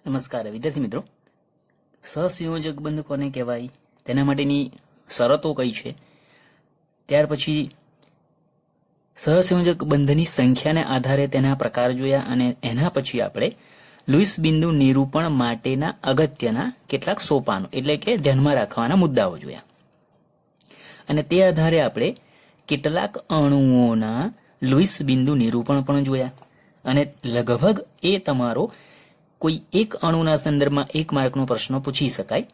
નમસ્કાર વિદ્યાર્થી મિત્રો, સહસંયોજક બંધ કોને કહેવાય, તેના માટેની શરતો કઈ છે, ત્યાર પછી સહસંયોજક બંધની સંખ્યાને આધારે તેના પ્રકાર જોયા અને એના પછી આપણે લુઈસ બિંદુ નિરૂપણ માટેના અગત્યના કેટલાક સોપાનો એટલે કે ધ્યાનમાં રાખવાના મુદ્દાઓ જોયા અને તે આધારે આપણે કેટલાક અણુઓના લુઈસ બિંદુ નિરૂપણ પણ જોયા અને લગભગ એ તમારો કોઈ એક અણુના સંદર્ભમાં 1 માર્કનો પ્રશ્ન પૂછી શકાય.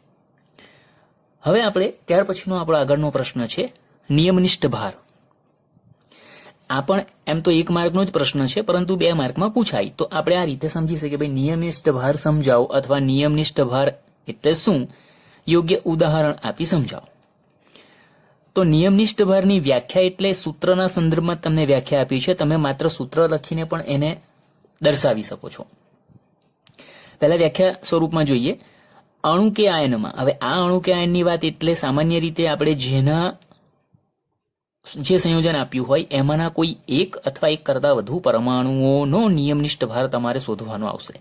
હવે આપણે ત્યાર પછીનો આપણો આગળનો પ્રશ્ન છે નિયમનિષ્ઠ ભાર. આ પણ એમ તો 1 માર્કનો જ પ્રશ્ન છે, પરંતુ 2 માર્કમાં પૂછાય. તો આપણે આ રીતે સમજી શકીએ ભાઈ નિયમનિષ્ઠ ભાર સમજાવો અથવા નિયમનિષ્ઠ ભાર એટલે શું, યોગ્ય ઉદાહરણ આપી સમજાવો. તો નિયમનિષ્ઠ ભારની વ્યાખ્યા એટલે સૂત્રના સંદર્ભમાં તમને વ્યાખ્યા આપી છે, તમે માત્ર સૂત્ર લખીને પણ એને દર્શાવી શકો છો. પહેલા વ્યાખ્યા સ્વરૂપમાં જોઈએ. અણુ કે આયનમાં, હવે આ અણુ કે આયનની વાત એટલે સામાન્ય રીતે આપણે જેના જે સંયોજન આપ્યું હોય એમાંના કોઈ એક અથવા એક કરતાં વધુ પરમાણુઓનો નિયમનિષ્ઠ ભાર તમારે શોધવાનો આવશે.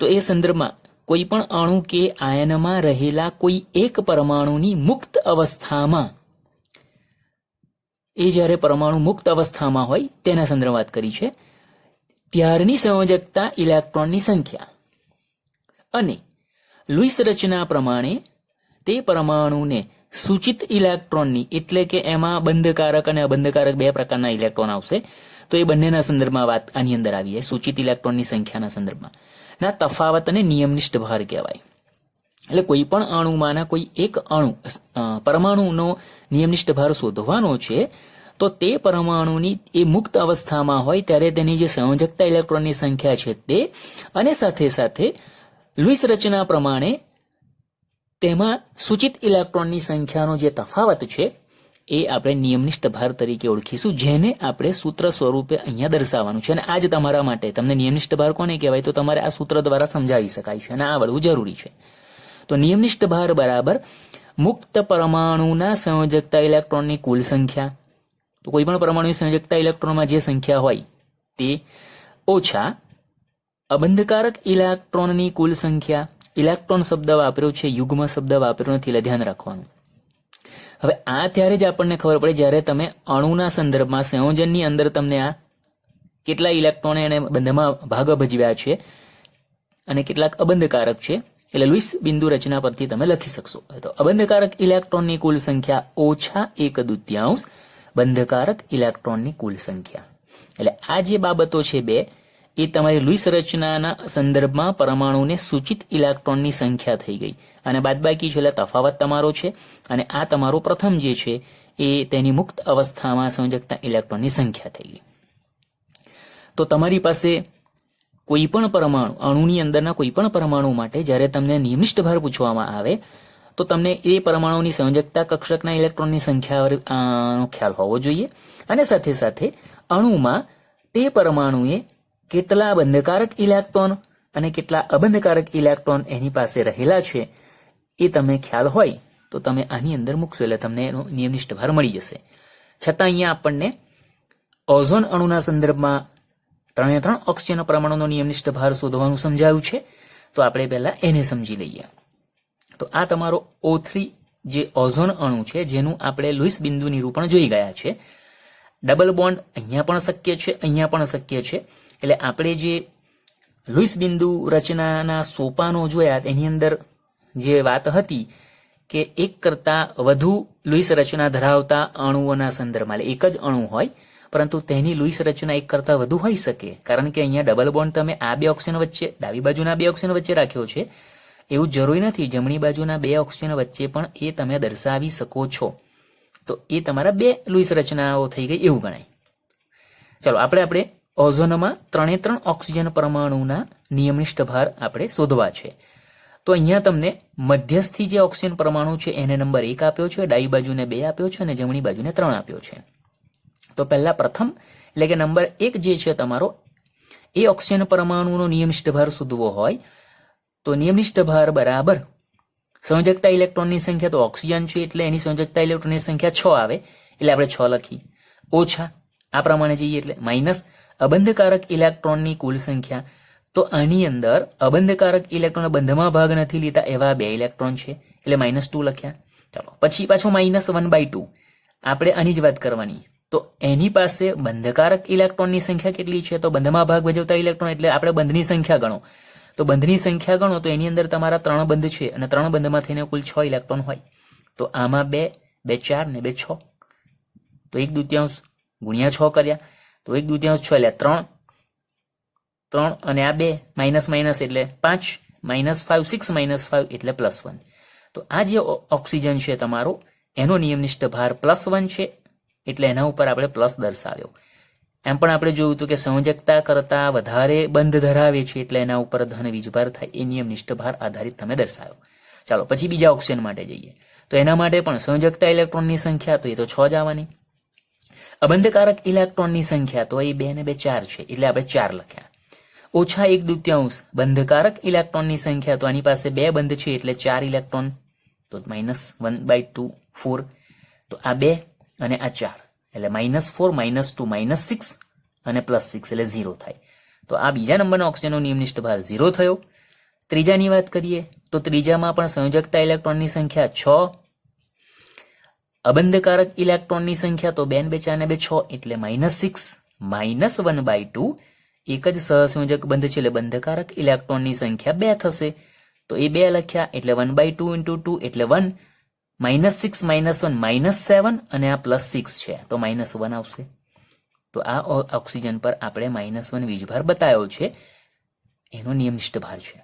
તો એ સંદર્ભમાં કોઈ પણ અણુ કે આયનમાં રહેલા કોઈ એક પરમાણુની મુક્ત અવસ્થામાં, એ જ્યારે પરમાણુ મુક્ત અવસ્થામાં હોય તેના સંદર્ભમાં વાત કરી છે, ત્યારની સંયોજકતા ઇલેક્ટ્રોનની સંખ્યા અને લુઈસ રચના પ્રમાણે તે પરમાણુને સૂચિત ઇલેક્ટ્રોનની એટલે કે એમાં બંધકારક અને અબંધકારક 2 પ્રકારના ઇલેક્ટ્રોન આવશે. તો એ બંનેના સંદર્ભમાં વાત આની અંદર આવી છે. સૂચિત ઇલેક્ટ્રોનની સંખ્યાના સંદર્ભમાં ના તફાવતને નિયમનિષ્ઠ ભાર કહેવાય. એટલે કોઈ પણ અણુમાંના કોઈ એક પરમાણુનો નિયમનિષ્ઠ ભાર શોધવાનો છે. તો તે પરમાણુની એ મુક્ત અવસ્થામાં હોય ત્યારે તેની જે સંયોજકતા ઇલેક્ટ્રોનની સંખ્યા છે તે, અને સાથે સાથે લુઈસ રચના પ્રમાણે તેમાં સૂચિત ઇલેક્ટ્રોનની સંખ્યાનો જે તફાવત છે એ આપણે નિયમનિષ્ઠ ભાર તરીકે ઓળખીશું, જેને આપણે સૂત્ર સ્વરૂપે અહીંયા દર્શાવવાનું છે. અને આ જ તમારા માટે તમને નિયમનિષ્ઠ ભાર કોને કહેવાય તો તમારે આ સૂત્ર દ્વારા સમજાવી શકાય છે અને આવડવું જરૂરી છે. તો નિયમનિષ્ઠ ભાર બરાબર મુક્ત પરમાણુના સંયોજકતા ઇલેક્ટ્રોનની કુલ સંખ્યા, તો કોઈ પણ પરમાણુની સંયોજકતા ઇલેક્ટ્રોનમાં જે સંખ્યા હોય તે, ઓછા અબંધકારક ઇલેક્ટ્રોનની કુલ સંખ્યા. ઇલેક્ટ્રોન શબ્દ વાપર્યો છે, યુગ્મ શબ્દ વાપર્યો નથી, એટલે ધ્યાન રાખવાનું. હવે આ ત્યારે જ આપણને ખબર પડે જ્યારે તમે અણુના સંદર્ભમાં સંયોજનની અંદર તમને આ કેટલા ઇલેક્ટ્રોને એને બંધમાં ભાગ ભજવ્યા છે અને કેટલાક અબંધકારક છે, એટલે લુઈસ બિંદુ રચના પરથી તમે લખી શકશો. તો અબંધકારક ઇલેક્ટ્રોનની કુલ સંખ્યા ઓછા 1/2 બંધકારક ઇલેક્ટ્રોનની કુલ સંખ્યા. એટલે આ જે બાબતો છે 2, એ તમારી લુઈસ રચનાના સંદર્ભમાં પરમાણુને સૂચિત ઇલેક્ટ્રોનની સંખ્યા થઈ ગઈ અને બાદબાકી છે એટલે તફાવત તમારો છે, અને આ તમારો પ્રથમ જે છે એ તેની મુક્ત અવસ્થામાં સંયોજકતા ઇલેક્ટ્રોનની સંખ્યા થઈ ગઈ. તો તમારી પાસે કોઈ પણ પરમાણુ, અણુની અંદરના કોઈ પણ પરમાણુ માટે જ્યારે તમને નિયમનિષ્ઠ ભાર પૂછવામાં આવે તો તમને એ પરમાણુની સંયોજકતા કક્ષકના ઇલેક્ટ્રોનની સંખ્યાનો ખ્યાલ હોવો જોઈએ, અને સાથે સાથે અણુમાં તે પરમાણુએ કેટલા બંધકારક ઇલેક્ટ્રોન અને કેટલા અબંધકારક ઇલેક્ટ્રોન એની પાસે રહેલા છે એ તમે ખ્યાલ હોય તો તમે આની અંદર મૂકશો એટલે તમને એનો નિયમનિષ્ઠ ભાર મળી જશે. છતાં અહીંયા આપણને ઓઝોન અણુના સંદર્ભમાં 3 ઓક્સિજન પરમાણુનો નિયમનિષ્ઠ ભાર શોધવાનું સમજાવ્યું છે. તો આપણે પહેલા એને સમજી લઈએ. તો આ તમારો O3 જે ઓઝોન અણુ છે જેનું આપણે લુઈસ બિંદુ નિરૂપણ જોઈ ગયા છે. ડબલ બોન્ડ અહીંયા પણ શક્ય છે, અહીંયા પણ શક્ય છે. એટલે આપણે જે લુઈસ બિંદુ રચનાના સોપાનો જોયા એની અંદર જે વાત હતી કે એક કરતાં વધુ લુઈસ રચના ધરાવતા અણુઓના સંદર્ભમાં, એટલે એક જ અણુ હોય પરંતુ તેની લુઈસ રચના એક કરતાં વધુ હોઈ શકે, કારણ કે અહીંયા ડબલ બોન્ડ તમે આ 2 ઓક્સિજન વચ્ચે, ડાબી બાજુના 2 ઓક્સિજન વચ્ચે રાખ્યો છે. એવું જરૂરી નથી, જમણી બાજુના 2 ઓક્સિજન વચ્ચે પણ એ તમે દર્શાવી શકો છો. તો એ તમારા 2 લુઈસ રચનાઓ થઈ ગઈ એવું ગણાય. ચલો આપણે ઓઝોનમાં 3 ઓક્સિજન પરમાણુના નિયમનિષ્ઠ ભાર આપણે શોધવા છે. તો અહીંયા તમને મધ્યસ્થી જે ઓક્સિજન પરમાણુ છે એને નંબર 1 આપ્યો છે, ડાબી બાજુને 2 આપ્યો છે અને જમણી બાજુને 3 આપ્યો છે. તો પહેલા પ્રથમ એટલે કે નંબર 1 જે છે તમારો, એ ઓક્સિજન પરમાણુનો નિયમનિષ્ઠ ભાર શોધવો હોય તો નિયમનિષ્ઠ ભાર બરાબર સંયોજકતા ઇલેક્ટ્રોનની સંખ્યા, તો ઓક્સિજન છે એટલે એની સંયોજકતા ઇલેક્ટ્રોનની સંખ્યા 6 આવે એટલે આપણે 6 લખી, ઓછા આ પ્રમાણે જઈએ એટલે માઇનસ અબંધકારક ઇલેક્ટ્રોનની કુલ સંખ્યા, તો આની અંદર અબંધકારક ઇલેક્ટ્રોન બંધમાં ભાગ નથી લીધા એવા 2 ઇલેક્ટ્રોન છે એટલે -2 લખ્યા. ચાલો પછી પાછું -1/2 આપણે આની જ વાત કરવાની. તો એની પાસે બંધકારક ઇલેક્ટ્રોનની સંખ્યા કેટલી છે? તો બંધમાં ભાગ ભજવતા ઇલેક્ટ્રોન એટલે આપણે બંધની સંખ્યા ગણો. તો બંધની સંખ્યા ગણો તો એની અંદર તમારા 3 બંધ છે અને 3 બંધમાં થઈને કુલ 6 ઇલેક્ટ્રોન હોય. તો આમાં 2, 2 4 ને 2 6. તો 1/2 ગુણ્યા 6 કર્યા તો 1/2 6 એટલે 3 અને આ 2 માઇનસ માઇનસ એટલે 5 -5 6 -5 એટલે +1. તો આ જે ઓક્સિજન છે તમારો એનો નિયમનિષ્ઠ ભાર +1 છે એટલે એના ઉપર આપણે પ્લસ દર્શાવ્યો. એમ પણ આપણે જોયું હતું કે સંયોજકતા કરતા વધારે બંધ ધરાવે છે એટલે એના ઉપર ધન વીજભાર થાય એ નિયમનિષ્ઠ ભાર આધારિત તમે દર્શાવ્યો. ચાલો પછી બીજા ઓક્સિજન માટે જઈએ. તો એના માટે પણ સંયોજકતા ઇલેક્ટ્રોનની સંખ્યા તો એ તો 6 જ આવવાની. અબંધકારક ઇલેક્ટ્રોનની સંખ્યા તો એ 2 ને 2 4 છે એટલે આપણે 4 લખ્યા. -1/2 બંધકારક ઇલેક્ટ્રોનની સંખ્યા તો આની પાસે 2 બંધ છે એટલે 4 ઇલેક્ટ્રોન. તો -1/2 4. તો આ 2 અને આ 4 એટલે -4 -2 -6 અને +6 એટલે 0 થાય. તો આ બીજા નંબરનો ઓક્સિજનનો નિયમનિષ્ઠ ભાર 0 થયો. ત્રીજાની વાત કરીએ તો ત્રીજામાં પણ સંયોજકતા ઇલેક્ટ્રોનની સંખ્યા 6, અબંધકારક ઇલેક્ટ્રોનની સંખ્યા તો 2 ને 2 4 ને 2 6 એટલે -6 -1/2. એક જ સહસંયોજક બંધ છે એટલે બંધકારક ઇલેક્ટ્રોનની સંખ્યા 2 થશે. તો એ 2 લખ્યા એટલે 1/2 × 2 એટલે 1, -6 -1 -7 અને આ +6 છે તો -1 આવશે. તો આ ઓક્સિજન પર આપણે -1 વીજભાર બતાવ્યો છે એનો નિયમનિષ્ઠ ભાર છે.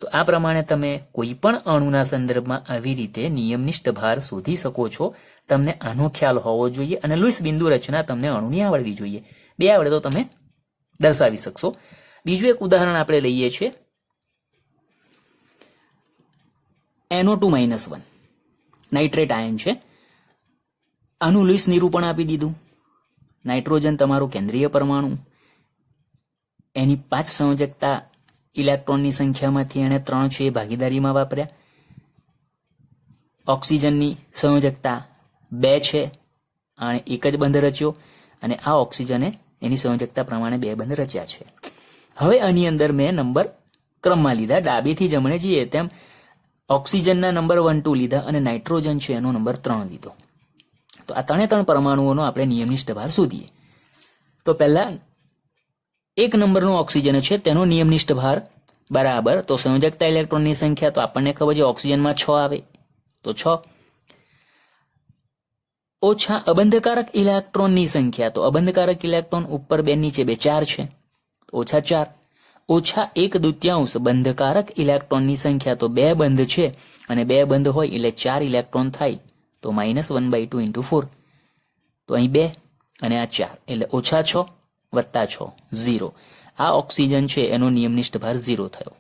તો આ પ્રમાણે તમે કોઈ પણ અણુના સંદર્ભમાં આવી રીતે નિયમનિષ્ઠ ભાર શોધી શકો છો. તમને આનો ખ્યાલ હોવો જોઈએ અને લુઈસ બિંદુ રચના તમને અણુની આવડવી જોઈએ. 2 આવડે તો તમે દર્શાવી શકશો. બીજું એક ઉદાહરણ આપણે લઈએ છીએ NO2 -1 નાઇટ્રેટ આયન છે. આનું લુઈસ નિરૂપણ આપી દીધું. નાઇટ્રોજન તમારું કેન્દ્રીય પરમાણુ, એની 5 સંયોજકતા ઇલેક્ટ્રોનની સંખ્યામાંથી એને 3 છે એ ભાગીદારીમાં વાપર્યા. ઓક્સિજનની સંયોજકતા 2 છે અને એક જ બંધ રચ્યો અને આ ઓક્સિજને એની સંયોજકતા પ્રમાણે 2 બંધ રચ્યા છે. હવે આની અંદર મેં નંબર ક્રમમાં લીધા, ડાબેથી જમણે જઈએ તેમ ઓક્સિજનના નંબર 1 2 લીધા અને નાઇટ્રોજન છે એનો નંબર 3 લીધો. તો આ 3 પરમાણુઓનો આપણે નિયમનિષ્ઠ ભાર શોધીએ. તો પહેલા 1 નંબરનો ઓક્સિજન છે તેનો નિયમનિષ્ઠ ભાર બરાબર તો સંયોજકતા ઇલેક્ટ્રોનની સંખ્યા તો આપણને ખબર છે ઓક્સિજનમાં 6 આવે તો 6 ઓછા અબંધકારક ઇલેક્ટ્રોનની સંખ્યા તો અબંધકારક ઇલેક્ટ્રોન ઉપર 2 નીચે 2 4 છે ઓછા 4 ઓછા 1/2 બંધકારક ઇલેક્ટ્રોનની સંખ્યા તો 2 બંધ છે અને 2 બંધ હોય એટલે 4 ઇલેક્ટ્રોન થાય તો -1/2 × 4. તો અહીં 2 અને આ 4 એટલે -6 + 6 0. આ ઓક્સિજન છે એનો નિયમનિષ્ઠ ભાર 0 થયો.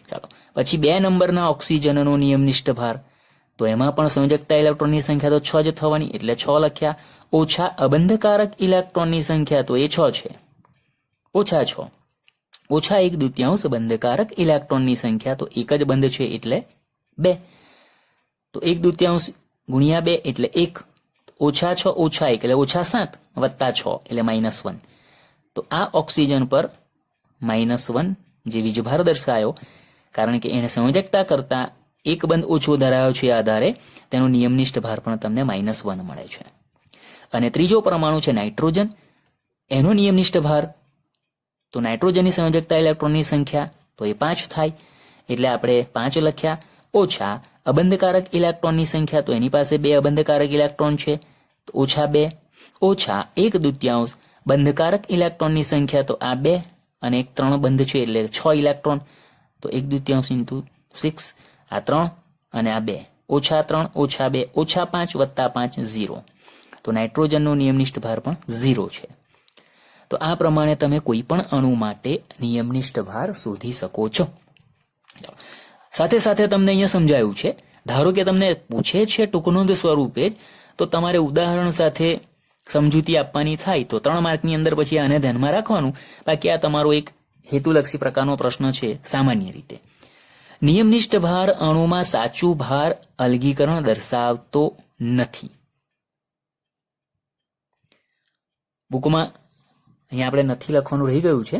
ચાલો પછી 2 નંબરના ઓક્સિજનનો નિયમનિષ્ઠ ભાર તો એમાં પણ સંયોજકતા ઇલેક્ટ્રોનની સંખ્યા તો 6 જ થવાની એટલે 6 લખ્યા. ઓછા અબંધકારક ઇલેક્ટ્રોનની સંખ્યા તો એ 6 છે ઓછા 6 ઓછા 1/2 બંધકારક ઇલેક્ટ્રોનની સંખ્યા તો એક જ બંધ છે એટલે 2. તો 1/2 ગુણ્યા 2 એટલે 1. ઓછા 6 ઓછા 1 એટલે ઓછા 7 + 6 એટલે -1. તો આ ઓક્સિજન પર -1 જે વીજભાર દર્શાયો કારણ કે એને સંયોજકતા કરતા એક બંધ ઓછો ધરાયો છે આધારે તેનો નિયમનિષ્ઠ ભાર પણ તમને -1 મળે છે. અને ત્રીજો પરમાણુ છે નાઇટ્રોજન, એનો નિયમનિષ્ઠ ભાર તો નાઇટ્રોજનની સંયોજકતા ઇલેક્ટ્રોનની સંખ્યા તો એ 5 થાય એટલે આપણે 5 લખ્યા. ઓછા અબંધકારક ઇલેક્ટ્રોનની સંખ્યા તો એની પાસે 2 અબંધકારક ઇલેક્ટ્રોન છે તો ઓછા 2 ઓછા 1/2 બંધકારક ઇલેક્ટ્રોનની સંખ્યા તો આ 2 અને એક 3 બંધ છે એટલે 6 ઇલેક્ટ્રોન તો 1/2 × 6 આ 3 અને આ 2 ઓછા 3 ઓછા 2 ઓછા 5 + 5 0. તો નાઇટ્રોજનનો નિયમનિષ્ઠ ભાર પણ 0 છે. તો આ પ્રમાણે તમે કોઈ પણ અણુ માટે નિયમનિષ્ઠ ભાર શોધી શકો છો. સાથે સાથે તમને અહીંયા સમજાયું છે, ધારો કે તમને પૂછે છે ટૂંકનોંધ સ્વરૂપે તો તમારે ઉદાહરણ સાથે સમજૂતી આપવાની થાય તો 3 માર્કની અંદર પછી આને ધ્યાનમાં રાખવાનું. બાકી આ તમારો એક હેતુલક્ષી પ્રકારનો પ્રશ્ન છે. સામાન્ય રીતે નિયમનિષ્ઠ ભાર અણુમાં સાચું ભાર અલગીકરણ દર્શાવતો નથી. બુકમાં અહીંયા આપણે નથી લખવાનું રહી ગયું છે.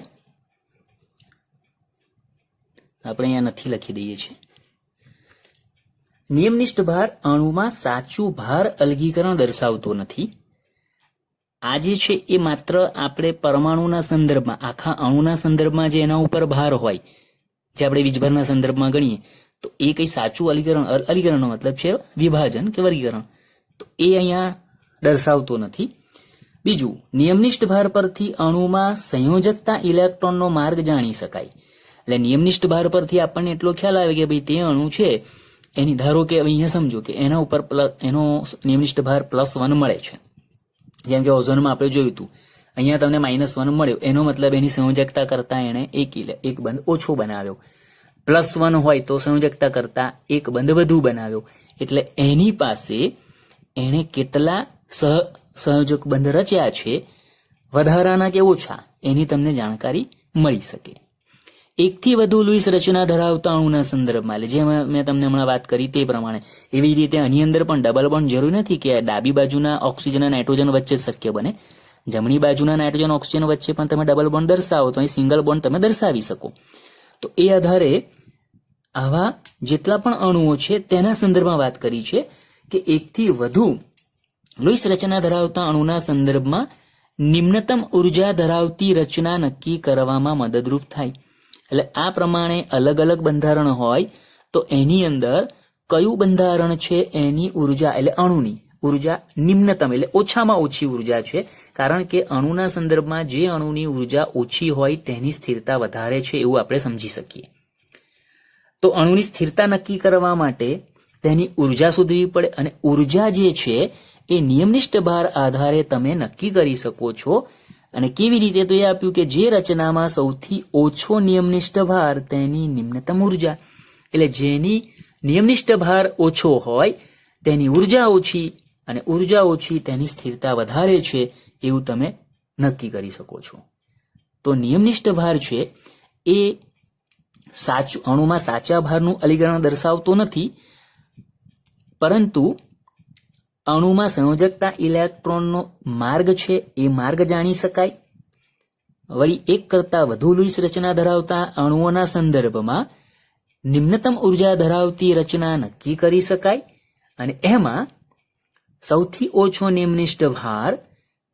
આપણે અહીંયા નથી લખી દઈએ છીએ. નિયમનિષ્ઠ ભાર અણુમાં સાચું ભાર અલગીકરણ દર્શાવતો નથી. આ જે છે એ માત્ર આપણે પરમાણુના સંદર્ભમાં, આખા અણુના સંદર્ભમાં જે એના ઉપર ભાર હોય, જે આપણે વીજભારના સંદર્ભમાં ગણીએ તો એ કંઈ સાચું અલીકરણનો મતલબ છે વિભાજન કે વર્ગીકરણ, તો એ અહીંયા દર્શાવતો નથી. બીજું, નિયમનિષ્ઠ ભાર પરથી અણુમાં સંયોજકતા ઇલેક્ટ્રોનનો માર્ગ જાણી શકાય. એટલે નિયમનિષ્ઠ ભાર પરથી આપણને એટલો ખ્યાલ આવે કે ભાઈ તે અણુ છે એની, ધારો કે અહીંયા સમજો કે એના ઉપર એનો નિયમનિષ્ઠ ભાર +1 મળે છે. જેમ કે ઓઝોનમાં આપણે જોયું હતું, અહીંયા તમને -1 મળ્યો, એનો મતલબ એની સંયોજકતા કરતા એને એક બંધ ઓછો બનાવ્યો. +1 હોય તો સંયોજકતા કરતા એક બંધ વધુ બનાવ્યો. એટલે એની પાસે એણે કેટલા સંયોજક બંધ રચ્યા છે, વધારાના કે ઓછા, એની તમને જાણકારી મળી શકે. એકથી વધુ લુઈસ રચના ધરાવતા અણુના સંદર્ભમાં, એટલે જે મેં તમને હમણાં વાત કરી તે પ્રમાણે, એવી જ રીતે આની અંદર પણ ડબલ બોન્ડ જરૂરી નથી કે ડાબી બાજુના ઓક્સિજન અને નાઇટ્રોજન વચ્ચે શક્ય બને. જમણી બાજુના નાઇટ્રોજન ઓક્સિજન વચ્ચે પણ તમે ડબલ બોન્ડ દર્શાવો તો અહીં સિંગલ બોન્ડ તમે દર્શાવી શકો. તો એ આધારે આવા જેટલા પણ અણુઓ છે તેના સંદર્ભમાં વાત કરી છે કે એકથી વધુ લુઈસ રચના ધરાવતા અણુના સંદર્ભમાં નિમ્નતમ ઉર્જા ધરાવતી રચના નક્કી કરવામાં મદદરૂપ થાય. એટલે આ પ્રમાણે અલગ અલગ બંધારણ હોય તો એની અંદર કયું બંધારણ છે એની ઉર્જા, એટલે અણુની ઉર્જા નિમ્નતમ એટલે ઓછામાં ઓછી ઉર્જા છે. કારણ કે અણુના સંદર્ભમાં જે અણુની ઉર્જા ઓછી હોય તેની સ્થિરતા વધારે છે એવું આપણે સમજી શકીએ. તો અણુની સ્થિરતા નક્કી કરવા માટે તેની ઉર્જા શોધવી પડે, અને ઉર્જા જે છે એ નિયમનિષ્ઠ ભાર આધારે તમે નક્કી કરી શકો છો. અને કેવી રીતે? તો એ આપ્યું કે જે રચનામાં સૌથી ઓછો નિયમનિષ્ઠ ભાર તેની નિમ્નતમ ઉર્જા, એટલે જેની નિયમનિષ્ઠ ભાર ઓછો હોય તેની ઉર્જા ઓછી, અને ઉર્જા ઓછી તેની સ્થિરતા વધારે છે એવું તમે નક્કી કરી શકો છો. તો નિયમનિષ્ઠ ભાર છે એ સાચું અણુમાં સાચા ભારનું અલીકરણ દર્શાવતો નથી, પરંતુ અણુમાં સંયોજકતા ઇલેક્ટ્રોનનો માર્ગ છે એ માર્ગ જાણી શકાય. વળી એક કરતાં વધુ લુઈસ રચના ધરાવતા અણુઓના સંદર્ભમાં નિમ્નતમ ઉર્જા ધરાવતી રચના નક્કી કરી શકાય, અને એમાં સૌથી ઓછો નિયમનિષ્ઠ ભાર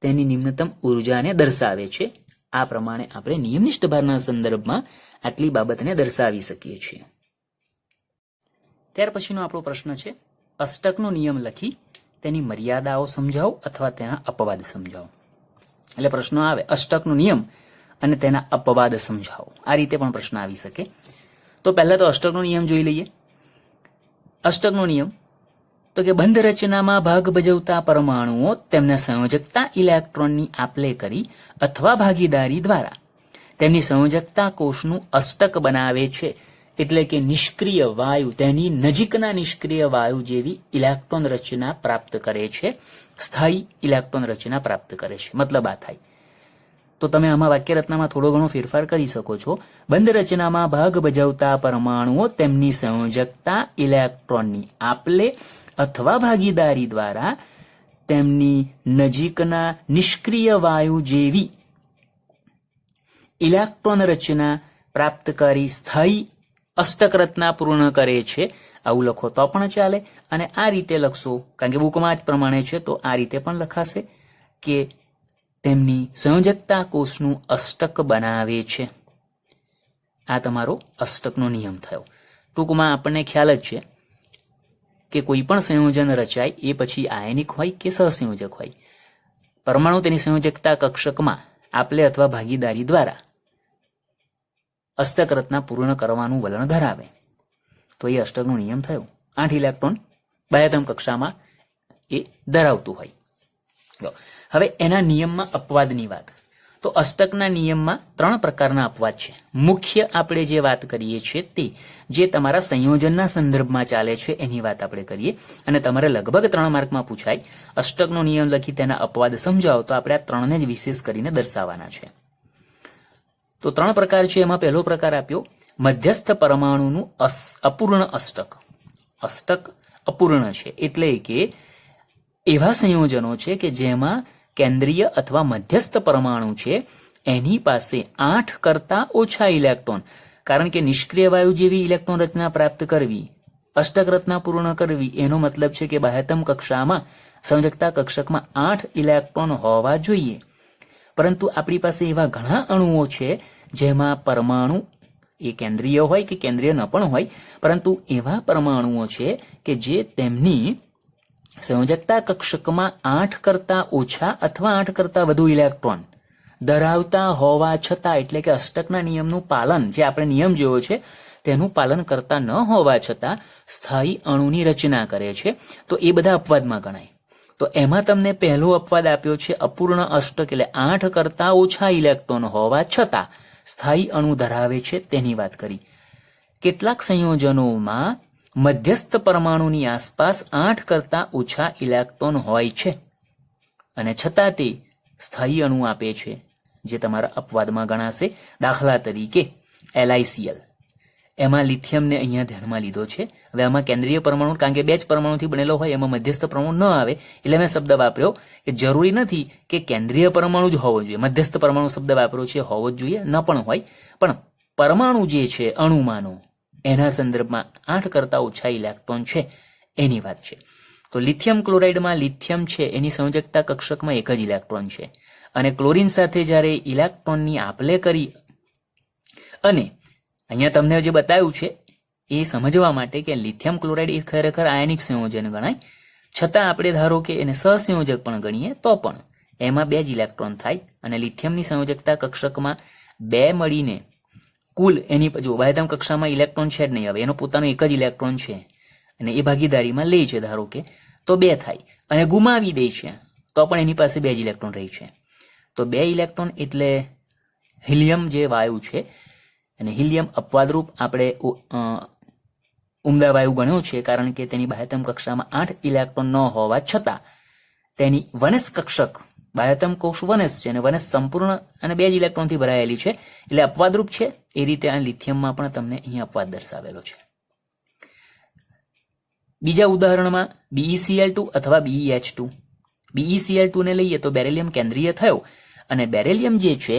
તેની નિમ્નતમ ઉર્જાને દર્શાવે છે. આ પ્રમાણે આપણે નિયમનિષ્ઠ ભારના સંદર્ભમાં આટલી બાબતને દર્શાવી શકીએ છીએ. ત્યાર પછીનો આપણો પ્રશ્ન છે, અષ્ટકનો નિયમ લખી તેની મર્યાદાઓ સમજાવો અથવા તેના અપવાદ સમજાવો. એટલે પ્રશ્નો આવે અષ્ટકનો નિયમ અને તેના અપવાદ સમજાવો, આ રીતે પણ પ્રશ્ન આવી શકે. તો પહેલા તો અષ્ટકનો નિયમ જોઈ લઈએ. અષ્ટકનો નિયમ તો કે બંધ રચનામાં ભાગ ભજવતા પરમાણુઓ તેમના સંયોજકતા ઇલેક્ટ્રોનની આપલે કરી અથવા ભાગીદારી દ્વારા તેમની સંયોજકતા કોષનું અષ્ટક બનાવે છે. એટલે કે નિષ્ક્રિય વાયુ, તેની નજીકના નિષ્ક્રિય વાયુ જેવી ઇલેક્ટ્રોન રચના પ્રાપ્ત કરે છે, સ્થાયી ઇલેક્ટ્રોન રચના પ્રાપ્ત કરે છે. મતલબ આ થાય. તો તમે આમાં વાક્યરચનામાં થોડો ઘણો ફેરફાર કરી શકો છો. બંધ રચનામાં ભાગ ભજવતા પરમાણુઓ તેમની સંયોજકતા ઇલેક્ટ્રોનની આપલે અથવા ભાગીદારી દ્વારા તેમની નજીકના નિષ્ક્રિય વાયુ જેવી ઇલેક્ટ્રોન રચના પ્રાપ્ત કરી સ્થાયી અષ્ટક રચના પૂર્ણ કરે છે. આવું લખો તો પણ ચાલે, અને આ રીતે લખશો કારણ કે બુકમાં જ પ્રમાણે છે તો આ રીતે પણ લખાશે કે તેમની સંયોજકતા કોષનું અષ્ટક બનાવે છે. આ તમારો અષ્ટકનો નિયમ થયો. ટૂંકમાં આપણને ખ્યાલ જ છે કે કોઈ પણ સંયોજન રચાય એ પછી આયનિક હોય કે સહસંયોજક હોય, પરમાણુ તેની સંયોજકતા કક્ષકમાં આપલે અથવા ભાગીદારી દ્વારા અષ્ટક રચના પૂર્ણ કરવાનું વલણ ધરાવે. તો એ અષ્ટકનો નિયમ થયો. 8 ઇલેક્ટ્રોન બાહ્યતમ કક્ષામાં એ ધરાવતું હોય. હવે એના નિયમમાં અપવાદની વાત. તો અષ્ટકના નિયમમાં 3 પ્રકારના અપવાદ છે. મુખ્ય આપણે જે વાત કરીએ છીએ તે જે તમારા સંયોજનના સંદર્ભમાં ચાલે છે એની વાત આપણે કરીએ, અને તમારે લગભગ 3 માર્કમાં પૂછાય અષ્ટકનો નિયમ લખી તેના અપવાદ સમજાવો, તો આપણે આ 3ને જ વિશેષ કરીને દર્શાવવાના છે. તો 3 પ્રકાર છે. એમાં પહેલો પ્રકાર આપ્યો મધ્યસ્થ પરમાણુનું અપૂર્ણ અષ્ટક. અષ્ટક અપૂર્ણ છે એટલે કે એવા સંયોજનો છે કે જેમાં કેન્દ્રીય અથવા મધ્યસ્થ પરમાણુ છે એની પાસે 8 કરતા ઓછા ઇલેક્ટ્રોન, કારણ કે નિષ્ક્રિય વાયુ જેવી ઇલેક્ટ્રોન રચના પ્રાપ્ત કરવી, અષ્ટક રચના પૂર્ણ કરવી, એનો મતલબ છે કે બાહ્યતમ કક્ષામાં સંયોજકતા કક્ષકમાં 8 ઇલેક્ટ્રોન હોવા જોઈએ. પરંતુ આપણી પાસે એવા ઘણા અણુઓ છે જેમાં પરમાણુ એ કેન્દ્રીય હોય કે કેન્દ્રીય ન પણ હોય, પરંતુ એવા પરમાણુઓ છે કે જે તેમની સંયોજકતા કક્ષકમાં 8 કરતા ઓછા અથવા 8 કરતા વધુ ઇલેક્ટ્રોન ધરાવતા હોવા છતાં, એટલે કે અષ્ટકના નિયમનું પાલન, જે આપણે નિયમ જોયો છે તેનું પાલન કરતા ન હોવા છતાં સ્થાયી અણુની રચના કરે છે, તો એ બધા અપવાદમાં ગણાય. તો એમાં તમને પહેલો અપવાદ આપ્યો છે અપૂર્ણ અષ્ટક, એટલે 8 કરતા ઓછા ઇલેક્ટ્રોન હોવા છતાં સ્થાયી અણુ ધરાવે છે તેની વાત કરી. કેટલાક સંયોજનોમાં મધ્યસ્થ પરમાણુની આસપાસ 8 કરતા ઓછા ઇલેક્ટ્રોન હોય છે અને છતાં તે સ્થાયી અણુ આપે છે, જે તમારા અપવાદમાં ગણાશે. દાખલા તરીકે LiCl, એમાં લિથિયમને અહીંયા ધ્યાનમાં લીધો છે. હવે આમાં કેન્દ્રીય પરમાણુ, કારણ કે 2 જ પરમાણુથી બનેલો હોય, એમાં મધ્યસ્થ પરમાણુ ન આવે, એટલે મેં શબ્દ વાપર્યો કે જરૂરી નથી કે કેન્દ્રીય પરમાણુ જ હોવો જોઈએ. મધ્યસ્થ પરમાણુ શબ્દ વાપર્યો છે, હોવો જ જોઈએ, ન પણ હોય, પણ પરમાણુ જે છે અણુમાનો, એના સંદર્ભમાં 8 કરતા ઓછા ઇલેક્ટ્રોન છે એની વાત છે. તો લિથિયમ ક્લોરાઇડમાં લિથિયમ છે એની સંયોજકતા કક્ષકમાં 1 જ ઇલેક્ટ્રોન છે, અને ક્લોરીન સાથે જ્યારે ઇલેક્ટ્રોનની આપલે કરી, અને અહીંયા તમને જે બતાવ્યું છે એ સમજવા માટે કે લિથિયમ ક્લોરાઇડ એ ખરેખર આયનિક સંયોજન ગણાય, છતાં આપણે ધારો કે એને સહસંયોજક પણ ગણીએ તો પણ એમાં 2 જ ઇલેક્ટ્રોન થાય, અને લિથિયમની સંયોજકતા કક્ષકમાં 2 મળીને કુલ એની, જો બાહ્યતમ કક્ષામાં ઇલેક્ટ્રોન છે જ નહીં, હવે એનો પોતાનો 1 જ ઇલેક્ટ્રોન છે અને એ ભાગીદારીમાં લે છે ધારો કે, તો 2 થાય, અને ગુમાવી દે છે તો પણ એની પાસે 2 જ ઇલેક્ટ્રોન રહી છે. તો 2 ઇલેક્ટ્રોન એટલે હિલિયમ જે વાયુ છે, અને હિલિયમ અપવાદરૂપ આપણે ઉમદા વાયુ ગણ્યો છે, કારણ કે તેની બાહ્યતમ કક્ષામાં 8 ઇલેક્ટ્રોન ન હોવા છતાં તેની વનસ કક્ષક, બાહ્યતમ કોષ વનસ છે અને વનસ સંપૂર્ણ અને 2 જ ઇલેક્ટ્રોનથી ભરાયેલી છે, એટલે અપવાદરૂપ છે. એ રીતે આ લિથિયમમાં પણ તમને અહીં અપવાદ દર્શાવેલો છે. બીજા ઉદાહરણમાં BeCl2 અથવા BeH2. BeCl2 ને લઈએ તો બેરિલિયમ કેન્દ્રીય થયો, અને બેરિલિયમ જે છે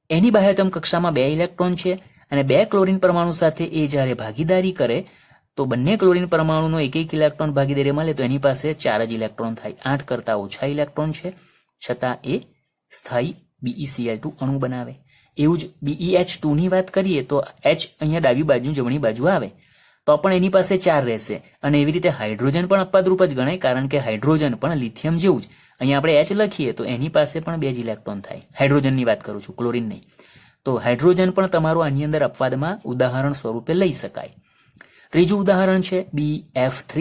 એની બાહ્યતમ કક્ષામાં 2 ઇલેક્ટ્રોન છે, અને 2 ક્લોરીન પરમાણુ સાથે એ જ્યારે ભાગીદારી કરે તો બંને ક્લોરીન પરમાણુનો 1 ઇલેક્ટ્રોન ભાગીદારી મળે તો એની પાસે 4 જ ઇલેક્ટ્રોન થાય. 8 કરતા ઓછા ઇલેક્ટ્રોન છે, છતાં એ સ્થાયી BeCl2 અણુ બનાવે. એવું જ BeH2 ની વાત કરીએ તો H અહીંયા ડાબી બાજુ જમણી બાજુ આવે તો પણ એની પાસે 4 રહેશે, અને એવી રીતે હાઇડ્રોજન પણ અપવાદરૂપ જ ગણાય, કારણ કે હાઇડ્રોજન પણ લિથિયમ જેવું જ, અહીંયા આપણે H લખીએ તો એની પાસે પણ 2 જ ઇલેક્ટ્રોન થાય. હાઇડ્રોજનની વાત કરું છું, ક્લોરીન નહીં. તો હાઇડ્રોજન પણ તમારું આની અંદર અપવાદમાં ઉદાહરણ સ્વરૂપે લઈ શકાય. ત્રીજું ઉદાહરણ છે BF3,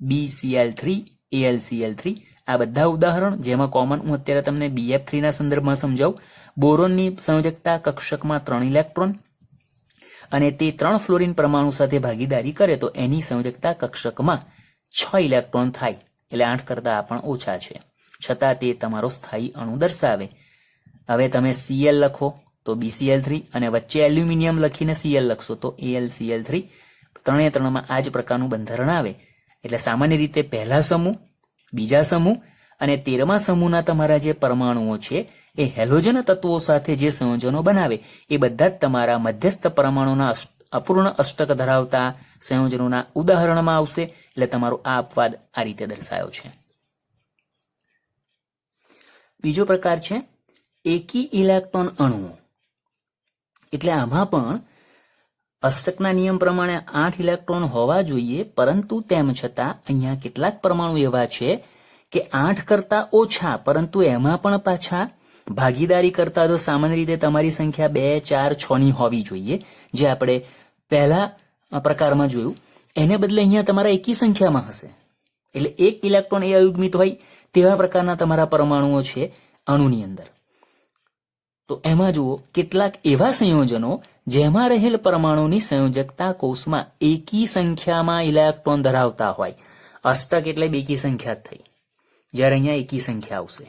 BCl3, AlCl3. આ બધા ઉદાહરણ, જેમાં કોમન હું અત્યારે તમને BF3 ના સંદર્ભમાં સમજાવું. બોરોનની સંયોજકતા કક્ષકમાં 3 ઇલેક્ટ્રોન, અને તે 3 ફ્લોરીન પરમાણુ સાથે ભાગીદારી કરે તો એની સંયોજકતા કક્ષકમાં 6 ઇલેક્ટ્રોન થાય, એટલે 8 કરતા પણ ઓછા છે, છતાં તે તમારો સ્થાયી અણુ દર્શાવે. હવે તમે Cl લખો તો BCl3, અને વચ્ચે એલ્યુમિનિયમ લખીને Cl લખશો તો AlCl3. 3 આ જ પ્રકારનું બંધારણ આવે. એટલે સામાન્ય રીતે પહેલા સમૂહ, બીજા સમૂહ અને 13મા સમૂહના તમારા જે પરમાણુઓ છે એ હેલોજન તત્વો સાથે જે સંયોજનો બનાવે એ બધા જ તમારા મધ્યસ્થ પરમાણુના અપૂર્ણ અષ્ટક ધરાવતા સંયોજનોના ઉદાહરણમાં આવશે. એટલે તમારો આ અપવાદ આ રીતે દર્શાયો છે. બીજો પ્રકાર છે એકી ઇલેક્ટ્રોન અણુઓ. એટલે આમાં પણ અષ્ટકના નિયમ પ્રમાણે 8 ઇલેક્ટ્રોન હોવા જોઈએ, પરંતુ તેમ છતાં અહીંયા કેટલાક પરમાણુ એવા છે કે 8 કરતા ઓછા, પરંતુ એમાં પણ પાછા ભાગીદારી કરતા તો સામાન્ય રીતે તમારી સંખ્યા 2, 4, 6 ની હોવી જોઈએ, જે આપણે પહેલા પ્રકારમાં જોયું. એને બદલે અહીંયા તમારા એકી સંખ્યામાં હશે, એટલે 1 ઇલેક્ટ્રોન એ અયુગ્મિત હોય તેવા પ્રકારના તમારા પરમાણુઓ છે અણુની અંદર. તો એમાં જુઓ કેટલાક એવા સંયોજનો જેમાં રહેલ પરમાણુની સંયોજકતા કોષમાં એકી સંખ્યામાં ઇલેક્ટ્રોન ધરાવતા હોય. અષ્ટક એટલે બેકી સંખ્યા જ થઈ, જ્યારે અહીંયા એકી સંખ્યા આવશે,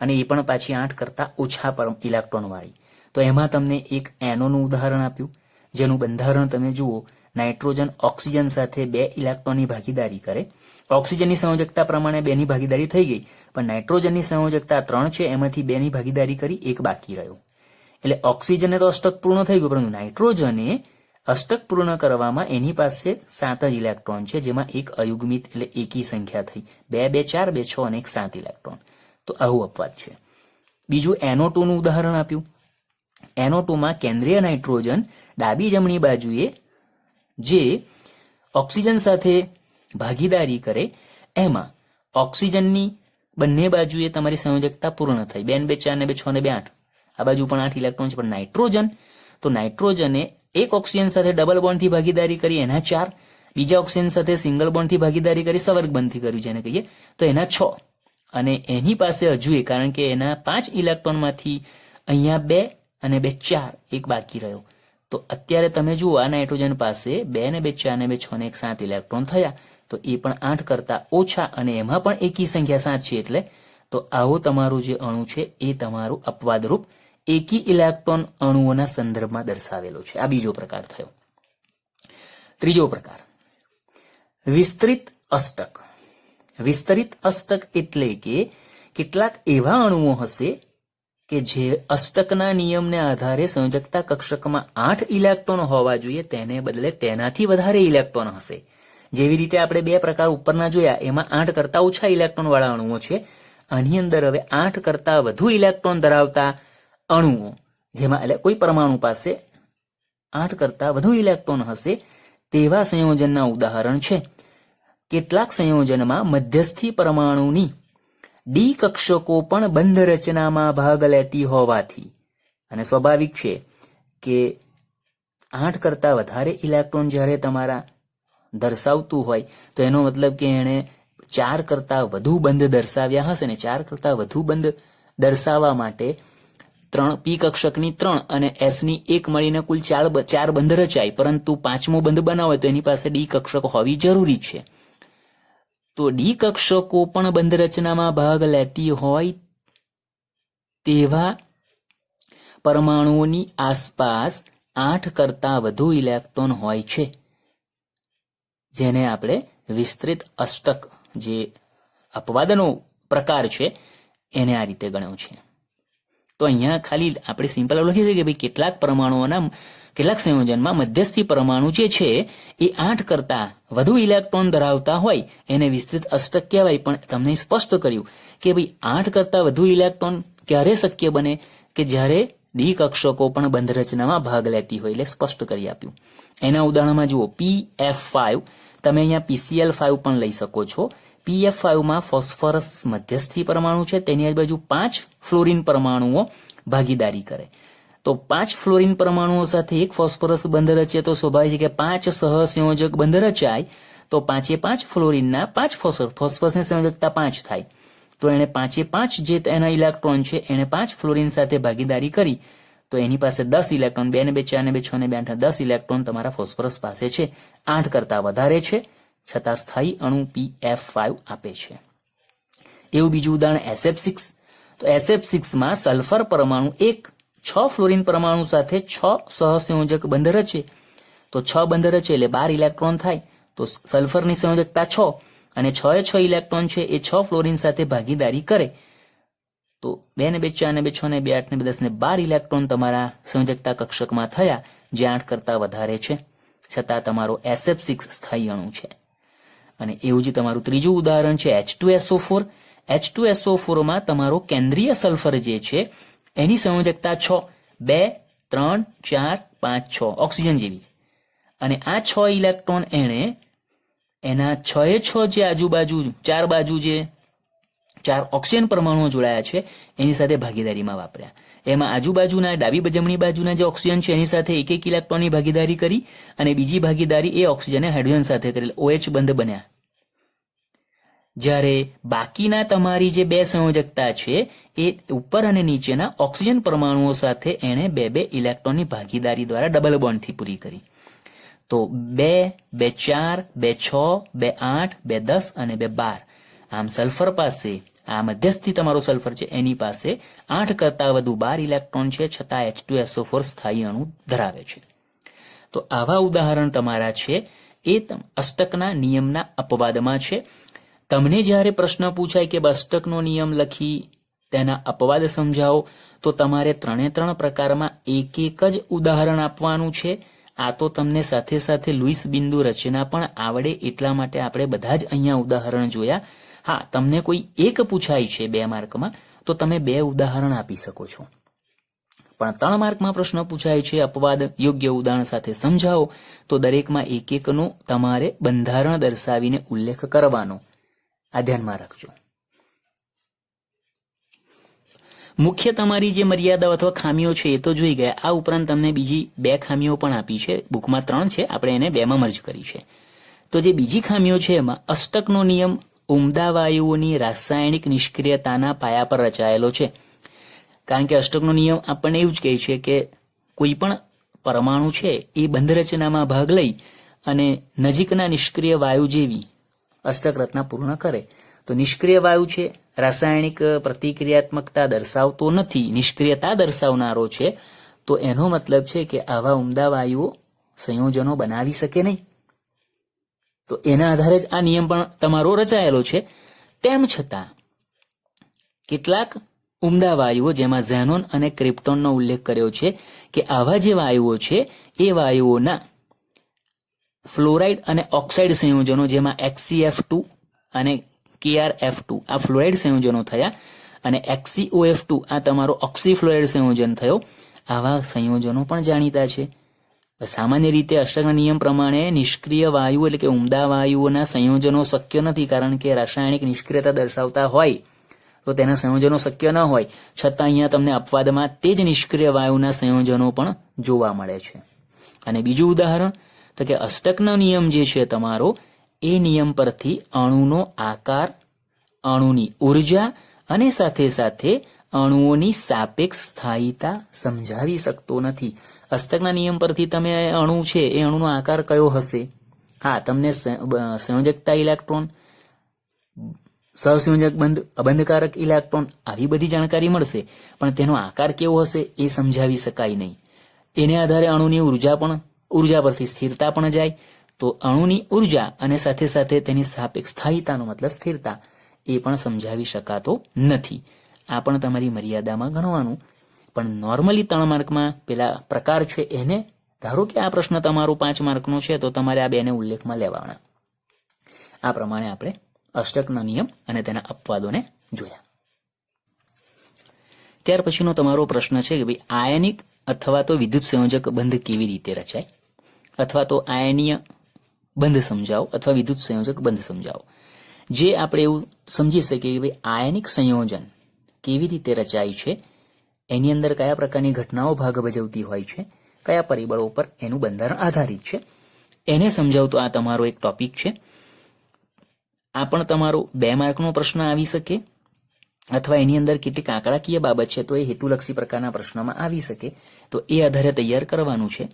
અને એ પણ પાછી 8 કરતા ઓછા ઇલેક્ટ્રોન વાળી. તો એમાં તમને એક એનોનું ઉદાહરણ આપ્યું, જેનું બંધારણ તમે જુઓ. નાઇટ્રોજન ઓક્સિજન સાથે 2 ઇલેક્ટ્રોનની ભાગીદારી કરે. ઓક્સિજનની સંયોજકતા પ્રમાણે 2 ની ભાગીદારી થઈ ગઈ, પણ નાઇટ્રોજનની સંયોજકતા 3 છે, એમાંથી 2 ની ભાગીદારી કરી, 1 બાકી રહ્યો. એટલે ઓક્સિજનને તો અષ્ટક પૂર્ણ થઈ ગયું, પરંતુ નાઇટ્રોજને અષ્ટક પૂર્ણ કરવામાં એની પાસે 7 જ ઇલેક્ટ્રોન છે, જેમાં એક અયુગ્મિત એટલે એકી સંખ્યા થઈ, 2 2 4 2 6 અને 7 ઇલેક્ટ્રોન. તો આવું અપવાદ છે. બીજું NO2 નું ઉદાહરણ આપ્યું. NO2 માં કેન્દ્રીય નાઇટ્રોજન ડાબી જમણી બાજુએ જે ઓક્સિજન સાથે ભાગીદારી કરે એમાં ઓક્સિજનની બંને બાજુએ તમારી સંયોજકતા પૂર્ણ થઈ, 2 2 4 ને 2 6 ને 2 8, આ બાજુ પણ 8 ઇલેક્ટ્રોન છે. પણ નાઇટ્રોજન, તો નાઇટ્રોજને એક ઓક્સિજન સાથે ડબલ બોન્ડથી ભાગીદારી કરી, એના 4, બીજા ઓક્સિજન સાથે સિંગલ બોન્ડથી ભાગીદારી કરી, સવર્ગ બંધથી કર્યું જેને કહીએ, તો એના 6. અને એની પાસે હજુ કારણ કે એના 5 ઇલેક્ટ્રોનમાંથી અહીંયા 2 અને 2 4 એક બાકી રહ્યો. તો અત્યારે તમે જુઓ આ નાઇટ્રોજન પાસે 2 ને 2 4 ને 2 6 ને 7 ઇલેક્ટ્રોન થયા, તો એ પણ 8 કરતા ઓછા, અને એમાં પણ એકી સંખ્યા 7 છે. એટલે તો આવું તમારું જે અણુ છે એ તમારું અપવાદરૂપ એકી ઇલેક્ટ્રોન અણુઓના સંદર્ભમાં દર્શાવેલો છે. આ બીજો પ્રકાર થયો. ત્રીજો પ્રકાર વિસ્તરિત અષ્ટક. વિસ્તરિત અષ્ટક એટલે કે કેટલાક એવા અણુઓ હશે કે જે અષ્ટકના નિયમને આધારે સંયોજકતા કક્ષકમાં 8 ઇલેક્ટ્રોન હોવા જોઈએ, તેને બદલે તેનાથી વધારે ઇલેક્ટ્રોન હશે. જેવી રીતે આપણે 2 પ્રકાર ઉપરના જોયા, એમાં 8 કરતા ઓછા ઇલેક્ટ્રોન વાળા અણુઓ છે. આની અંદર હવે 8 કરતા વધુ ઇલેક્ટ્રોન ધરાવતા અણુઓ, જેમાં એટલે કોઈ પરમાણુ પાસે 8 કરતા વધુ ઇલેક્ટ્રોન હશે તેવા સંયોજનના ઉદાહરણ છે. કેટલાક સંયોજનમાં મધ્યસ્થી પરમાણુની ડી કક્ષકો પણ બંધ રચનામાં ભાગ લેતી હોવાથી, અને સ્વાભાવિક છે કે 8 કરતા વધારે ઇલેક્ટ્રોન જ્યારે તમારા દર્શાવતું હોય તો એનો મતલબ કે એણે 4 કરતા વધુ બંધ દર્શાવ્યા હશે, ને 4 કરતા વધુ બંધ દર્શાવવા માટે 3 પી કક્ષકની 3 અને એસ ની 1 મળીને કુલ 4 બંધ રચાય, પરંતુ 5મો બંધ બનાવો તો એની પાસે ડી કક્ષક હોવી જરૂરી છે. તો ડી કક્ષકો પણ બંધ રચનામાં ભાગ લેતી હોય તેવા પરમાણુઓની આસપાસ 8 કરતા વધુ ઇલેક્ટ્રોન હોય છે, જેને આપણે વિસ્તૃત અષ્ટક જે અપવાદનો પ્રકાર છે એને આ રીતે ગણ્યો છે. તો અહીંયા ખાલી આપણે સિમ્પલ લખી શકીએ કે ભાઈ કેટલાક પરમાણુઓના કેટલાક સંયોજનમાં મધ્યસ્થી પરમાણુ જે છે એ 8 કરતા વધુ ઇલેક્ટ્રોન ધરાવતા હોય એને વિસ્તૃત અષ્ટક કહેવાય. પણ તમને સ્પષ્ટ કર્યું કે ભાઈ 8 કરતા વધુ ઇલેક્ટ્રોન ક્યારે શક્ય બને કે જ્યારે ડી કક્ષકો પણ બંધ રચનામાં ભાગ લેતી હોય, એટલે સ્પષ્ટ કરી આપ્યું. એના ઉદાહરણમાં જુઓ PF5, તમે અહીંયા PCl5 પણ લઈ શકો છો. PF5 માં ફોસ્ફરસ મધ્યસ્થી પરમાણુ છે, તેની આજુબાજુ 5 ફ્લોરિન પરમાણુઓ ભાગીદારી કરે. તો 5 ફ્લોરિન પરમાણુઓ સાથે એક ફોસ્ફરસ બંધ રચે તો સ્વાભાવિક છે કે 5 સહસંયોજક બંધ રચાય, તો 5 ફ્લોરિનના 5 ફોસ્ફરસની સંયોજકતા 5 થાય. તો એને 5 જે એના ઇલેક્ટ્રોન છે એને 5 ફ્લોરિન સાથે ભાગીદારી કરી, તો એની પાસે 10 ઇલેક્ટ્રોન, 2 ને 2 4 ને 2 6 ને 2 8 10 ઇલેક્ટ્રોન તમારા ફોસ્ફરસ પાસે છે. 8 કરતા વધારે છે છતાં સ્થાયી અણુ PF5 આપે છે. એવું બીજું ઉદાહરણ SF6. તો SF6 માં સલ્ફર પરમાણુ એક 6 ફ્લોરિન પરમાણુ સાથે 6 સહસંયોજક બંધ રચે, તો 6 બંધ રચે એટલે 12 ઇલેક્ટ્રોન થાય. તો સલ્ફરની સંયોજકતા 6 અને 6 ઇલેક્ટ્રોન છે એ 6 ફ્લોરિન સાથે ભાગીદારી કરે, તો 2 ને 2 4 ને 2 6 ને 2 8 ને 10 ને 12 ઇલેક્ટ્રોન તમારા સંયોજકતા કક્ષકમાં થયા, જે 8 કરતા વધારે છે, છતાં તમારો SF6 સ્થાયી અણુ છે. અને એવું જ તમારું ત્રીજું ઉદાહરણ છે H2SO4. H2SO4 માં તમારો કેન્દ્રીય સલ્ફર જે છે એની સંયોજકતા 6, 2 3 4 5 6 ઓક્સિજન જેવી છે. અને આ 6 ઇલેક્ટ્રોન એણે એના 6 જે આજુબાજુ 4 બાજુ જે 4 ઓક્સિજન પરમાણુઓ જોડાયા છે એની સાથે ભાગીદારીમાં વાપર્યા. એમાં આજુબાજુના ડાબી જમણી બાજુના જે ઓક્સિજન છે એની સાથે 1 ઇલેક્ટ્રોનની ભાગીદારી કરી, અને બીજી ભાગીદારી એ ઓક્સિજને હાઇડ્રોજન સાથે કરેલ, OH બંધ બન્યા. જ્યારે બાકીના તમારી જે 2 સંયોજકતા છે એ ઉપર અને નીચેના ઓક્સિજન પરમાણુઓ સાથે એણે 2 ઇલેક્ટ્રોનની ભાગીદારી દ્વારા ડબલ બોન્ડથી પૂરી કરી. તો 2 2 4 2 6 2 8 2 10 અને 2 12. આમ સલ્ફર પાસે, આ મધ્યસ્થી તમારો સલ્ફર છે એની પાસે 8 કરતા વધુ 12 ઇલેક્ટ્રોન છે, છતાં H2SO4 સ્થાયી અણુ ધરાવે છે. તો આવા ઉદાહરણ તમારા છે એ અષ્ટકના નિયમના અપવાદમાં છે. તમને જ્યારે પ્રશ્ન પૂછાય કે અષ્ટકનો નિયમ લખી તેના અપવાદ સમજાવો. તો તમારે 3 પ્રકારમાં એક જ ઉદાહરણ આપવાનું છે. આ તો તમને સાથે સાથે લુઈસ બિંદુ રચના પણ આવડે એટલા માટે આપણે બધા જ અહીંયા ઉદાહરણ જોયા. હા, તમને કોઈ એક પૂછાય છે 2 માર્કમાં તો તમે 2 ઉદાહરણ આપી શકો છો, પણ 3 માર્કમાં પ્રશ્ન પૂછાય છે અપવાદ યોગ્ય ઉદાહરણ સાથે સમજાવો, તો દરેકમાં એકનો તમારે બંધારણ દર્શાવીને ઉલ્લેખ કરવાનો. આ ધ્યાનમાં રાખજો. મુખ્ય તમારી જે મર્યાદાઓ અથવા ખામીઓ છે એ તો જોઈ ગયા. આ ઉપરાંત તમને બીજી 2 ખામીઓ પણ આપી છે. બુકમાં 3 છે, આપણે એને 2માં મર્જ કરી છે. તો જે બીજી ખામીઓ છે એમાં અષ્ટકનો નિયમ ઉમદા વાયુઓની રાસાયણિક નિષ્ક્રિયતાના પાયા પર રચાયેલો છે. કારણ કે અષ્ટકનો નિયમ આપણને એવું જ કહે છે કે કોઈ પણ પરમાણુ છે એ બંધ રચનામાં ભાગ લઈ અને નજીકના નિષ્ક્રિય વાયુ જેવી અષ્ટક રચના પૂર્ણ કરે. તો નિષ્ક્રિય વાયુ છે, રાસાયણિક પ્રતિક્રિયાત્મકતા દર્શાવતો નથી, નિષ્ક્રિયતા દર્શાવનારો છે. તો એનો મતલબ છે કે આવા ઉમદા વાયુઓ સંયોજનો બનાવી શકે નહીં. તો એના આધારે જ આ નિયમ પણ તમારો રચાયેલો છે. તેમ છતાં કેટલાક ઉમદા વાયુઓ, જેમાં ઝેનોન અને ક્રિપ્ટોનનો ઉલ્લેખ કર્યો છે કે આવા જે વાયુઓ છે એ વાયુઓના ફ્લોરાઇડ અને ઓક્સાઇડ સંયોજનો, જેમાં HCF2 અને KrF2 આ ફ્લોરાઇડ સંયોજનો થયા અને HCOF2 આ તમારો ઓક્સીફ્લોરાઇડ સંયોજન થયો. આવા સંયોજનો પણ જાણીતા છે. સામાન્ય રીતે અષ્ટકના નિયમ પ્રમાણે નિષ્ક્રિય વાયુ એટલે કે ઉમદા વાયુઓના સંયોજનો શક્ય નથી, કારણ કે રાસાયણિક નિષ્ક્રિયતા દર્શાવતા હોય તો તેના સંયોજનો શક્ય ન હોય. છતાં અહીંયા તમને અપવાદમાં તે જ નિષ્ક્રિય વાયુના સંયોજનો પણ જોવા મળે છે. અને બીજું ઉદાહરણ તો કે અષ્ટકનો નિયમ જે છે તમારો, એ નિયમ પરથી અણુનો આકાર, અણુની ઉર્જા અને સાથે સાથે અણુઓની સાપેક્ષ સ્થાયીતા સમજાવી શકતો નથી. અષ્ટકના નિયમ પરથી તમે અણુ છે એ અણુનો આકાર કયો હશે? હા, તમને સંયોજકતા ઇલેક્ટ્રોન, સહસંયોજક બંધ, અબંધકારક ઇલેક્ટ્રોન આવી બધી જાણકારી મળશે, પણ તેનો આકાર કેવો હશે એ સમજાવી શકાય નહીં. એને આધારે અણુની ઉર્જા પરથી સ્થિરતા પણ જાય. તો અણુની ઉર્જા અને સાથે સાથે તેની સાપેક્ષ સ્થાયીતાનો મતલબ સ્થિરતા એ પણ સમજાવી શકાતો નથી. આ પણ તમારી મર્યાદામાં ગણવાનું. પણ નોર્મલી 3 માર્કમાં પેલા પ્રકાર છે એને, ધારો કે આ પ્રશ્ન તમારો 5 માર્કનો છે તો તમારે આ 2ને ઉલ્લેખમાં લેવાના. આ પ્રમાણે આપણે અષ્ટકના નિયમ અને તેના અપવાદોને જોયા. ત્યાર પછીનો તમારો પ્રશ્ન છે કે ભાઈ આયનિક અથવા તો વિદ્યુત સંયોજક બંધ કેવી રીતે રચાય, અથવા તો આયનીય બંધ સમજાવો અથવા વિદ્યુત સંયોજક બંધ સમજાવો. જે આપણે એવું સમજી શકીએ કે ભાઈ આયનિક સંયોજન કેવી રીતે રચાય છે, એની અંદર કયા પ્રકારની ઘટનાઓ ભાગ ભજવતી હોય છે, કયા પરિબળો પર એનું બંધારણ આધારિત છે, એને સમજાવતો આ તમારો એક ટોપિક છે. આ પણ તમારો 2 માર્કનો પ્રશ્ન આવી શકે, અથવા એની અંદર કેટલીક આંકડાકીય બાબત છે તો એ હેતુલક્ષી પ્રકારના પ્રશ્નમાં આવી શકે. તો એ આધારે તૈયાર કરવાનું છે.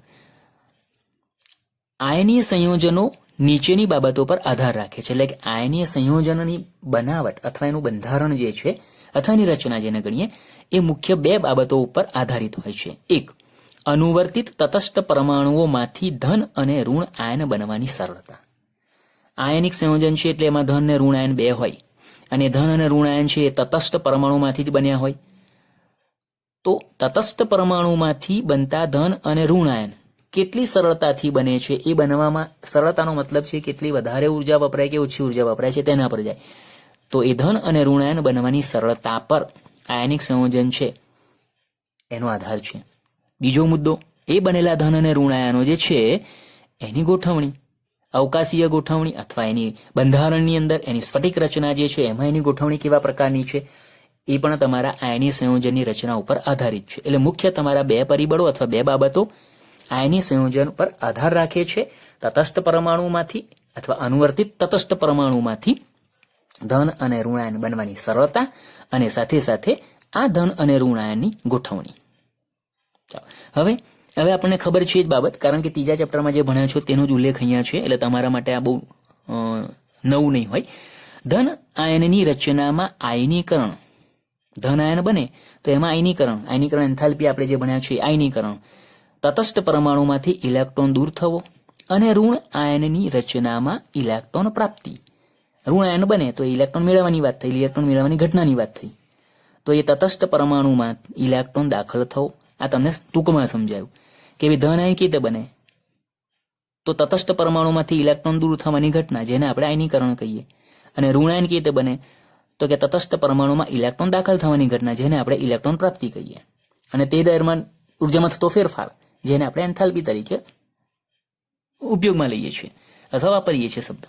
આયનીય સંયોજનો નીચેની બાબતો પર આધાર રાખે છે. એટલે કે આયનીય સંયોજનની બનાવટ અથવા એનું બંધારણ જે છે અથવા એની રચના જેને ગણીએ એ મુખ્ય 2 બાબતો ઉપર આધારિત હોય છે. 1, અનુવર્તિત તટસ્થ પરમાણુઓમાંથી ધન અને ઋણ આયન બનવાની સરળતા. આયનિક સંયોજન છે એટલે એમાં ધન અને ઋણ આયન 2 હોય, અને ધન અને ઋણ આયન છે એ તટસ્થ પરમાણુમાંથી જ બન્યા હોય. તો તટસ્થ પરમાણુમાંથી બનતા ધન અને ઋણ આયન કેટલી સરળતાથી બને છે, એ બનવામાં સરળતાનો મતલબ છે કેટલી વધારે ઉર્જા વપરાય કે ઓછી ઉર્જા વપરાય છે તેના પર જાય. તો એ ધન અને ઋણ આયન બનવાની સરળતા પર આયનિક સંયોજન છે એનો આધાર છે. બીજો મુદ્દો, એ બનેલા ધન અને ઋણ આયનો જે છે એની ગોઠવણી, અવકાશીય ગોઠવણી અથવા એની બંધારણની અંદર એની સ્ફટિક રચના જે છે એમાં એની ગોઠવણી કેવા પ્રકારની છે, એ પણ તમારા આયનીય સંયોજનની રચના ઉપર આધારિત છે. એટલે મુખ્ય તમારા 2 પરિબળો અથવા 2 બાબતો આયનીય સંયોજન પર આધાર રાખે છે. તટસ્થ પરમાણુમાંથી અથવા અનુવર્તિત તટસ્થ પરમાણુમાંથી ધન અને ઋણ આયન બનવાની સરળતા અને સાથે સાથે આ ધન અને ઋણ આયનની ગોઠવણી. હવે આપણને ખબર છે જ બાબત, કારણ કે 3જા ચેપ્ટરમાં જે ભણ્યા છો તેનો જ ઉલ્લેખ અહીંયા છે, એટલે તમારા માટે આ બહુ નવું નહીં હોય. ધન આયનની રચનામાં આયનીકરણ, ધન આયન બને તો એમાં આયનીકરણ એન્થાલ્પી આપણે જે ભણ્યા છે આયનીકરણ, તટસ્થ પરમાણુમાંથી ઇલેક્ટ્રોન દૂર થવો અને ઋણ આયનની રચનામાં ઇલેક્ટ્રોન પ્રાપ્તિ. ઋણ આયન બને તો ઇલેક્ટ્રોન મેળવવાની વાત થઈ, ઇલેક્ટ્રોન મેળવવાની ઘટનાની વાત થઈ. તો એ તટસ્થ પરમાણુમાં ઇલેક્ટ્રોન દાખલ થવો. આ તમને ટૂંકમાં સમજાયું કે ધન આયન કેવી રીતે બને. તો તટસ્થ પરમાણુમાંથી ઇલેક્ટ્રોન દૂર થવાની ઘટના, જેને આપણે આયનીકરણ કહીએ. અને ઋણાયન કેવી રીતે બને, તો કે તટસ્થ પરમાણુમાં ઇલેક્ટ્રોન દાખલ થવાની ઘટના, જેને આપણે ઇલેક્ટ્રોન પ્રાપ્તિ કહીએ. અને તે દરમિયાન ઉર્જામાં થતો ફેરફાર, જેને આપણે એન્થાલ્પી તરીકે ઉપયોગમાં લઈએ છીએ અથવા વાપરીએ છીએ શબ્દ.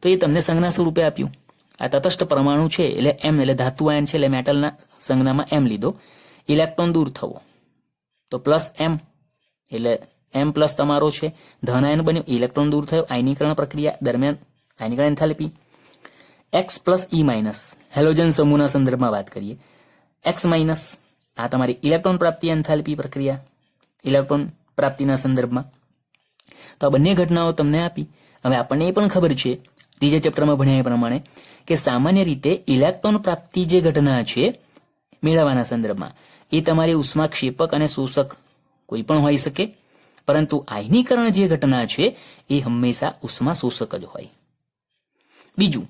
તો એ તમને સંજ્ઞા સ્વરૂપે આપ્યું. આ તટસ્થ પરમાણુ છે એટલે એમ, એટલે ધાતુ આયન છે એટલે મેટલના સંજ્ઞામાં એમ લીધો. ઇલેક્ટ્રોન દૂર થવો તો પ્લસ એમ, એટલે એમ પ્લસ તમારો છે. ધન આયન બન્યું, ઇલેક્ટ્રોન દૂર થયો. આયનીકરણ પ્રક્રિયા દરમિયાન આયનીકરણ એન્થાલ્પી. એક્સ પ્લસ ઈ માઇનસ, હેલોજન સમૂહના સંદર્ભમાં વાત કરીએ. એક્સ માઇનસ આ તમારી ઇલેક્ટ્રોન પ્રાપ્તિ એન્થાલ્પી પ્રક્રિયા, ઇલેક્ટ્રોન પ્રાપ્તિના સંદર્ભમાં. તો આ બંને ઘટનાઓ તમને આપી. હવે આપણને એ પણ ખબર છે ત્રીજા ચેપ્ટરમાં ભણ્યા એ પ્રમાણે કે સામાન્ય રીતે ઇલેક્ટ્રોન પ્રાપ્તિ જે ઘટના છે મેળવવાના સંદર્ભમાં એ તમારી ઉષ્માક્ષેપક અને શોષક કોઈ પણ હોઈ શકે, પરંતુ આયનીકરણ જે ઘટના છે એ હંમેશા ઉષ્મા શોષક જ હોય. બીજું,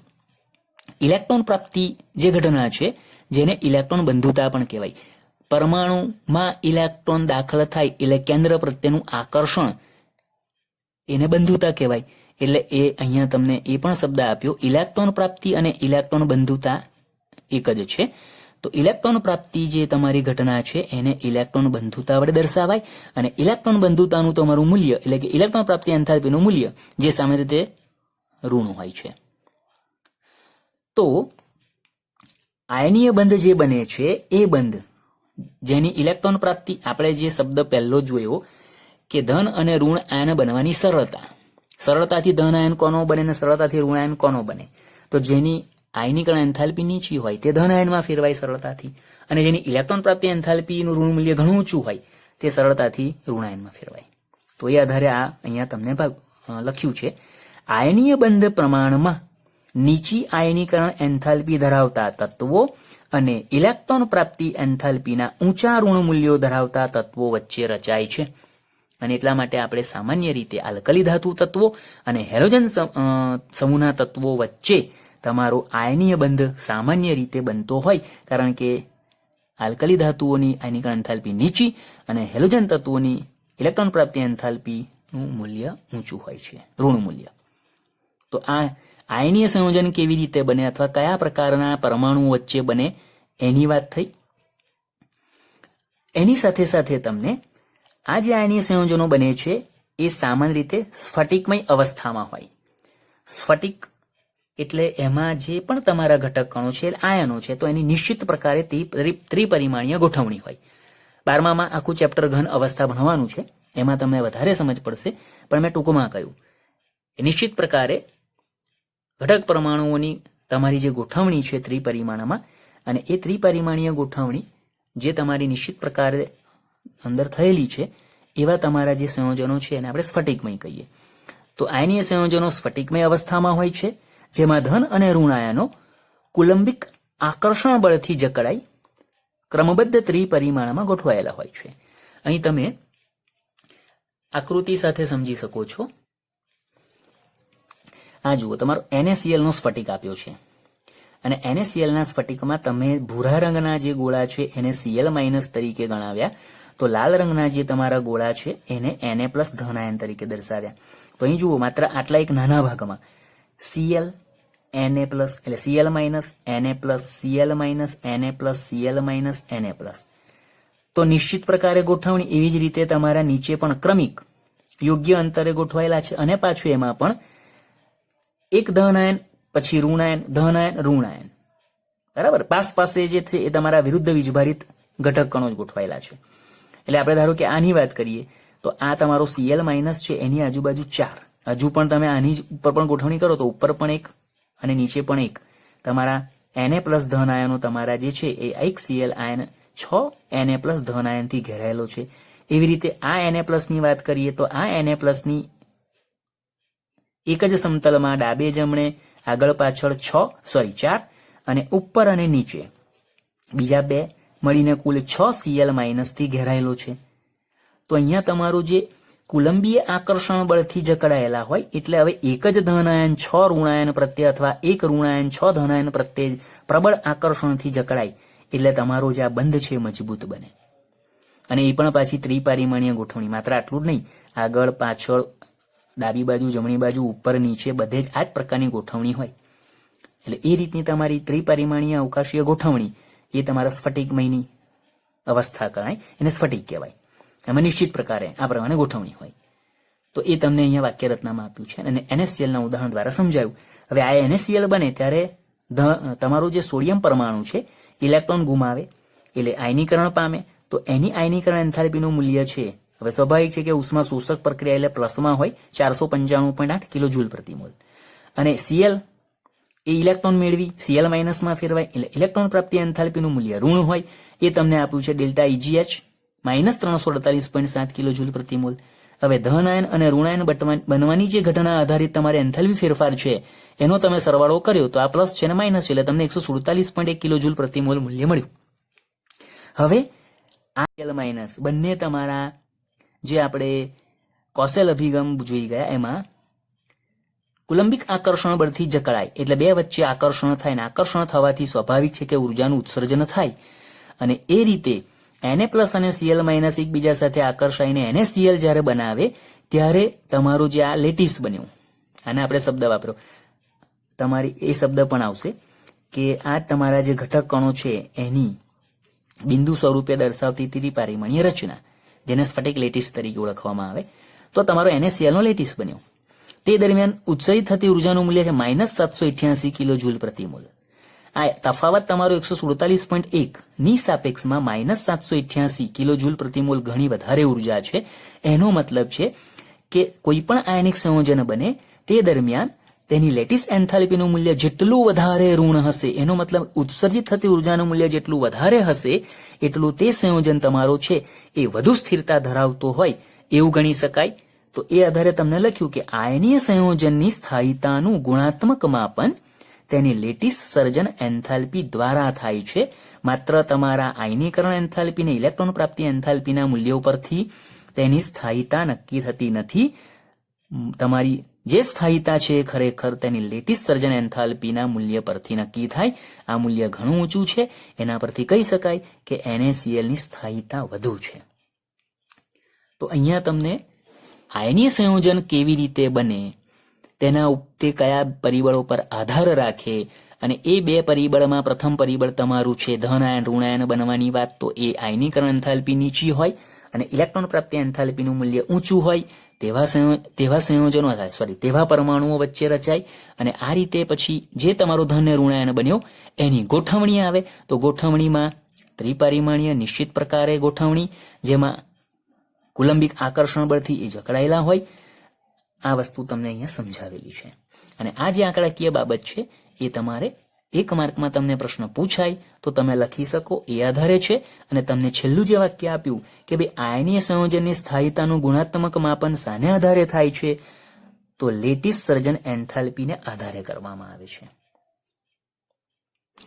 ઇલેક્ટ્રોન પ્રાપ્તિ જે ઘટના છે જેને ઇલેક્ટ્રોન બંધુતા પણ કહેવાય. પરમાણુમાં ઇલેક્ટ્રોન દાખલ થાય એટલે કેન્દ્ર પ્રત્યેનું આકર્ષણ, એને બંધુતા કહેવાય. એટલે એ અહીંયા તમને એ પણ શબ્દ આપ્યો, ઇલેક્ટ્રોન પ્રાપ્તિ અને ઇલેક્ટ્રોન બંધુતા એક જ છે. તો ઇલેક્ટ્રોન પ્રાપ્તિ જે તમારી ઘટના છે એને ઇલેક્ટ્રોન બંધુતા વડે દર્શાવાય. અને ઇલેક્ટ્રોન બંધુતાનું તમારું મૂલ્ય એટલે કે ઇલેક્ટ્રોન પ્રાપ્તિ એન્થાલ્પીનું મૂલ્ય જે સામાન્ય રીતે ઋણ હોય છે. તો આયનીય બંધ જે બને છે એ બંધ જેની ઇલેક્ટ્રોન પ્રાપ્તિ, આપણે જે શબ્દ પહેલો જોયો કે ધન અને ઋણ આયન બનવાની સરળતા, સરળતાથી ધન આયન કોનો બને અને સરળતાથી ઋણ આયન કોનો બને. તો જેની આયનીકરણ એન્થાલ્પી નીચી હોય તે ધન આયનમાં ફેરવાય સરળતાથી, અને જેની ઇલેક્ટ્રોન પ્રાપ્તિ એન્થાલ્પીનું ઋણ મૂલ્ય ઘણું ઊંચું હોય તે સરળતાથી ઋણ આયનમાં ફેરવાય. તો એ આધારે આ અહીંયા તમને લખ્યું છે, આયનીય બંધ પ્રમાણમાં નીચી આયનીકરણ એન્થાલ્પી ધરાવતા તત્વો અને ઇલેક્ટ્રોન પ્રાપ્તિ એન્થાલ્પીના ઊંચા ઋણ મૂલ્યો ધરાવતા તત્વો વચ્ચે રચાય છે. અને એટલા માટે આપણે સામાન્ય રીતે આલ્કલી ધાતુ તત્વો અને હેલોજન સમૂહના તત્વો વચ્ચે તમારો આયનીય બંધ સામાન્ય રીતે બનતો હોય, કારણ કે આલ્કલી ધાતુઓની આયનીકરણ એન્થાલ્પી નીચી અને હેલોજન તત્વોની ઇલેક્ટ્રોન પ્રાપ્તિ એન્થાલ્પીનું મૂલ્ય ઊંચું હોય છે, ઋણ મૂલ્ય. તો આ આયનીય સંયોજન કેવી રીતે બને અથવા કયા પ્રકારના પરમાણુઓ વચ્ચે બને એની વાત થઈ. એની સાથે સાથે તમને આ જે આયનીય સંયોજનો બને છે એ સામાન્ય રીતે સ્ફટિકમય અવસ્થામાં હોય. સ્ફટિક એટલે એમાં જે પણ તમારા ઘટક કણો છે આયનો છે, તો એની નિશ્ચિત પ્રકારે ત્રિપરિમાણીય ગોઠવણી હોય. 12મામાં આખું ચેપ્ટર ઘન અવસ્થા ભણવાનું છે, એમાં તમને વધારે સમજ પડશે, પણ મેં ટૂંકમાં કહ્યું નિશ્ચિત પ્રકારે ઘટક પરમાણુઓની તમારી જે ગોઠવણી છે ત્રિપરિમાણમાં, અને એ ત્રિપરિમાણીય ગોઠવણી જે તમારી નિશ્ચિત પ્રકારે અંદર થયેલી છે એવા તમારા જે સંયોજનો છે એને આપણે સ્ફટિકમય કહીએ. તો આયનીય સંયોજનો સ્ફટિકમય અવસ્થામાં હોય છે, જેમાં ધન અને ઋણ આયનો કુલંબિક આકર્ષણ બળથી જકડાઈ ક્રમબદ્ધ ત્રિપરિમાણમાં ગોઠવાયેલા હોય છે. અહીં તમે આકૃતિ સાથે સમજી શકો છો. આ જુઓ, તમારો NaCl નો સ્ફટિક આપ્યો છે, અને NaCl ના સ્ફટિકમાં તમે ભૂરા રંગના જે ગોળા છે એને Cl માઇનસ તરીકે ગણાવ્યા, તો લાલ રંગના જે તમારા ગોળા છે એને Na પ્લસ ધન આયન તરીકે દર્શાવ્યા. તો અહીં જુઓ, માત્ર આટલા એક નાના ભાગમાં Cl Na પ્લસ એટલે Cl minus Na plus Cl minus Na plus Cl minus Na plus. તો નિશ્ચિત પ્રકારે ગોઠવણી એવી જ રીતે તમારા નીચે પણ ક્રમિક યોગ્ય અંતરે ગોઠવાયેલા છે, અને પાછું એમાં પણ એક ધન આયન પછી ઋણ આયન, ધન આયન, ઋણ આયન, બરાબર. પાસે જે છે એ તમારા વિરુદ્ધ વીજભારિત ઘટક કણો જ ગોઠવાયેલા છે. એટલે આપણે ધારો કે આની વાત કરીએ તો આ તમારો Cl માઇનસ છે, એની આજુબાજુ 4, હજુ પણ તમે આની જ ઉપર પણ ગોઠવણી કરો તો ઉપર પણ એક અને નીચે પણ એક તમારા Na પ્લસ ધન આયનો તમારા જે છે એ એક Cl આયન 6 Na પ્લસ ધન આયનથી ઘેરાયેલો છે. એવી રીતે આ Na પ્લસ ની વાત કરીએ તો આ Na પ્લસ ની એક જ સમતલમાં ડાબે જમણે આગળ પાછળ 4 અને ઉપર અને નીચે બીજા 2 મળીને કુલ 6 Cl માઇનસ થી ઘેરાયેલો છે. તો અહીંયા તમારું જે કુલંબીય આકર્ષણ બળથી જકડાયેલા હોય, એટલે હવે એક જ ધન આયન 6 ઋણાયન પ્રત્યે અથવા એક ઋણાયન 6 ધનાયન પ્રત્યે પ્રબળ આકર્ષણથી જકડાય એટલે તમારો જે આ બંધ છે એ મજબૂત બને. અને એ પણ પાછી ત્રિપરિમાણીય ગોઠવણી. માત્ર આટલું જ નહીં, આગળ પાછળ, ડાબી બાજુ, જમણી બાજુ, ઉપર નીચે બધે જ આ જ પ્રકારની ગોઠવણી હોય. એટલે એ રીતની તમારી ત્રિપરિમાણીય અવકાશીય ગોઠવણી એ તમારા સ્ફટિકમયની અવસ્થા કરાય, એને સ્ફટિક કહેવાય. એમાં નિશ્ચિત પ્રકારે આ પ્રમાણે ગોઠવણી હોય. તો એ તમને અહીંયા વાક્યરચનામાં આપ્યું છે અને NaCl ના ઉદાહરણ દ્વારા સમજાયું. હવે આ NaCl બને ત્યારે તમારું જે સોડિયમ પરમાણુ છે ઇલેક્ટ્રોન ગુમાવે એટલે આયનીકરણ પામે. તો એની આયનીકરણ એન્થાલ્પીનું મૂલ્ય છે, હવે સ્વાભાવિક છે કે ઉષ્મા શોષક પ્રક્રિયા એટલે પ્લસમાં હોય 495.8 કિલોજૂલ પ્રતિ મોલ. અને Cl એ ઇલેક્ટ્રોન મેળવી Cl માઇનસમાં ફેરવાય એટલે ઇલેક્ટ્રોન પ્રાપ્તિ એન્થાલ્પીનું મૂલ્ય ઋણ હોય. એ તમને આપ્યું છે ડેલ્ટા EgH માઇનસ 348.7 કિલોજૂલ પ્રતિ મોલ. હવે ધન આયન અને ઋણાયન બનવાની જે ઘટના આધારિત તમારે એન્થાલ્પી ફેરફાર છે એનો તમે સરવાળો કર્યો તો આ પ્લસ છે અને માઇનસ છે એટલે તમને 147.1 કિલોજૂલ પ્રતિ મોલ મૂલ્ય મળ્યું. હવે આ L માઇનસ બંને તમારા જે આપણે કોસેલ અભિગમ જોઈ ગયા એમાં કુલંબિક આકર્ષણ બળથી જકળાય એટલે બે વચ્ચે આકર્ષણ થાય ને આકર્ષણ થવાથી સ્વાભાવિક છે કે ઉર્જાનું ઉત્સર્જન થાય. અને એ રીતે Na પ્લસ અને Cl માઇનસ એકબીજા સાથે આકર્ષાઈને NaCl જ્યારે બનાવે ત્યારે તમારું જે આ લેટિસ બન્યું, આને આપણે શબ્દ વાપરો, તમારી એ શબ્દ પણ આવશે કે આ તમારા જે ઘટક કણો છે એની બિંદુ સ્વરૂપે દર્શાવતી ત્રિપરિમાણીય રચના, જેને સ્ફટિક લેટિસ તરીકે ઓળખવામાં આવે. તો તમારો NaCl નો લેટિસ બન્યો. તે દરમિયાન ઉત્સર્જિત થતી ઉર્જાનું મૂલ્ય છે -788 કિલોજૂલ પ્રતિ મોલ. આ તફાવત તમારો 147.1 ની સાપેક્ષમાં -788 કિલોજૂલ પ્રતિ મોલ ઘણી વધારે ઉર્જા છે. એનો મતલબ છે કે કોઈ પણ આયનિક સંયોજન બને તે દરમિયાન તેની લેટિસ એન્થાલ્પીનું મૂલ્ય જેટલું વધારે ઋણ હશે, એનો મતલબ ઉત્સર્જિત થતી ઉર્જાનું મૂલ્ય જેટલું વધારે હશે એટલું તે સંયોજન તમારો છે એ વધુ સ્થિરતા ધરાવતો હોય એવું ગણી શકાય. તો એ આધારે તમને લખ્યું કે આયનીય સંયોજનની સ્થાયીતાનું ગુણાત્મક માપન તેની લેટિસ સર્જન એન્થાલ્પી દ્વારા થાય છે. માત્ર તમારા આયનીકરણ એન્થાલ્પી અને ઇલેક્ટ્રોન પ્રાપ્તિ એન્થાલ્પીના મૂલ્યો પરથી તેની સ્થાયીતા નક્કી થતી નથી. તમારી જે સ્થાયીતા છે એ ખરેખર તેની લેટિસ સર્જન એન્થાલ્પીના મૂલ્ય પરથી નક્કી થાય. આ મૂલ્ય ઘણું ઊંચું છે, એના પરથી કહી શકાય કે NaCl ની સ્થાયીતા વધુ છે. તો અહીંયા તમને આયનીય સંયોજન કેવી રીતે બને, તેના તે કયા પરિબળો પર આધાર રાખે, અને એ બે પરિબળમાં પ્રથમ પરિબળ તમારું છે ધન આયન ઋણાયન બનવાની વાત, તો એ આયનીકરણ એન્થાલ્પી નીચી હોય અને ઇલેક્ટ્રોન પ્રાપ્તિ એન્થાલ્પીનું મૂલ્ય ઊંચું હોય તેવા પરમાણુઓ વચ્ચે રચાય. અને આ રીતે પછી જે તમારો ધન ઋણાયન બન્યો એની ગોઠવણી આવે. તો ગોઠવણીમાં ત્રિપરિમાણીય નિશ્ચિત પ્રકારે ગોઠવણી, જેમાં કુલંબિક આકર્ષણ બળથી એ જકડાયેલા હોય. આ વસ્તુ તમને અહીંયા સમજાવેલી છે. અને આ જે આંકડાકીય બાબત છે એ તમારે 1 માર્કમાં તમને પ્રશ્ન પૂછાય તો તમે લખી શકો એ આધારે છે. અને તમને છેલ્લું જે વાક્ય આપ્યું કે ભાઈ આયનીય સંયોજનની સ્થાયીતાનું ગુણાત્મક માપન શાને આધારે થાય છે, તો લેટિસ સર્જન એન્થાલ્પીને આધારે કરવામાં આવે છે.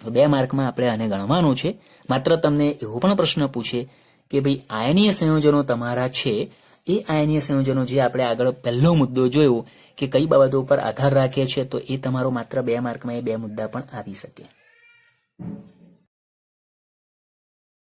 2 માર્કમાં આપણે આને ગણવાનું છે. માત્ર તમને એવો પણ પ્રશ્ન પૂછે કે ભાઈ આયનીય સંયોજનો તમારા છે એ આયનીય સંયોજનો જે આપણે આગળ પહેલો મુદ્દો જોયો કે કઈ બાબતો પર આધાર રાખે છે, તો એ તમારો માત્ર 2 માર્કમાં એ 2 મુદ્દા પણ આવી શકે.